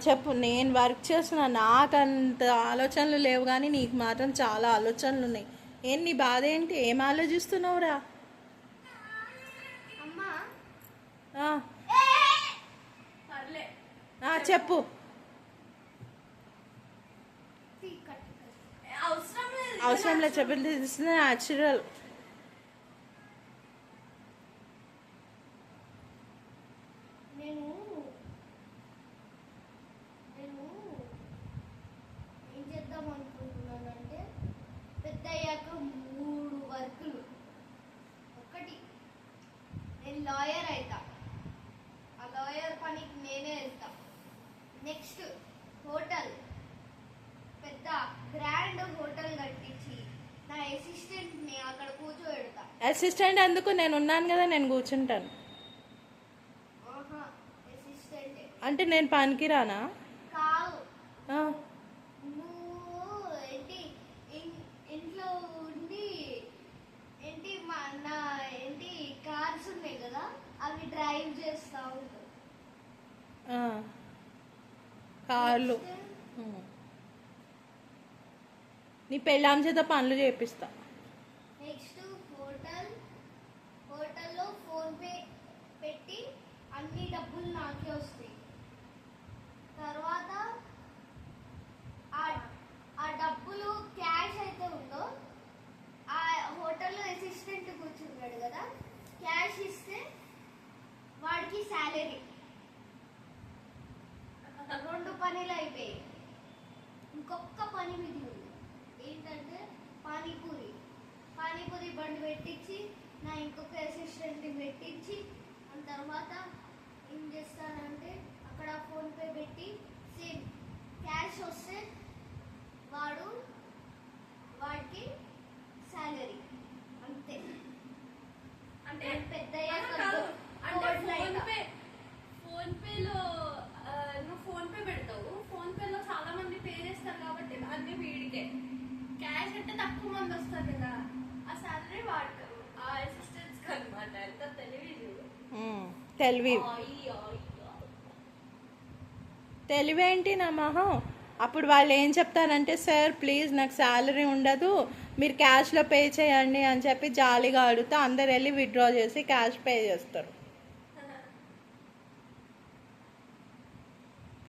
చెప్పు. నేను వర్క్ చేస్తున్నా, నాకు అంత ఆలోచనలు లేవు, కానీ నీకు మాత్రం చాలా ఆలోచనలు ఉన్నాయి. ఏం నీ బాధ ఏంటి? ఏం ఆలోచిస్తున్నావురా? చెప్పు. అవసరం లేదు, చెప్పి న్యాచురల్. లాయర్ అయితా, ఆ లాయర్ పనికి నేనే వెళ్తా. నెక్స్ట్ హోటల్, పెద్ద గ్రాండ్ హోటల్ కట్టించి నా అసిస్టెంట్ ని అక్కడ కూర్చోబెడతా. అసిస్టెంట్ ఎందుకు? నేను ఉన్నాను కదా, నేను కూర్చుంటాను. అసిస్టెంట్ అంటే నేను పనికిరానా? కాదు, నువ్వు ఏంటి ఇంట్లో ఉండి ఏంటి నా ఏంటి కార్స్ ఉన్నాయి కదా, అవి డ్రైవ్ చేస్తా ఉంటావు. కార్లు నీ పెళ్ళాం చేత పనులు చేపిస్తా. నెక్స్ట్ హోటల్లో ఫోన్ పే పెట్టి అన్ని డబ్బులు నాకే వస్తాయి. తర్వాత ఆ డబ్బులు క్యాష్ అయితే ఉందో, ఆ హోటల్లో అసిస్టెంట్ కూర్చున్నాడు కదా, క్యాష్ ఇస్తే వాడికి శాలరీ. 2 పనులు అయిపోయాయి. ఇంకొక పని మిగిలింది. ఏంటంటే పానీపూరి బండి పెట్టించి నా ఇంకొక అసిస్టెంట్ని పెట్టించి, ఆ తర్వాత ఏం చేస్తానంటే అక్కడ ఫోన్ పే పెట్టి సేమ్ క్యాష్ వస్తే వాడికి శాలరీ. అంతే. అంటే ఫోన్ పేలో నువ్వు ఫోన్ పే పెడతావు, ఫోన్ పేలో చాలా మంది పే చేస్తారు కాబట్టి అన్ని వీడికే. క్యాష్ అంటే తక్కువ మంది వస్తారు కదా, ఆ శాలరీ వాడతారు ఆ అసిస్టెంట్స్ అనమాట. ఎంత తెలివేంటి నా మొహం. అప్పుడు వాళ్ళు ఏం చెప్తారంటే, సార్ ప్లీజ్ నాకు శాలరీ ఉండదు, మీరు క్యాష్లో పే చేయండి అని చెప్పి జాలీగా అడిగితే అందరు వెళ్ళి విత్డ్రా చేసి క్యాష్ పే చేస్తారు.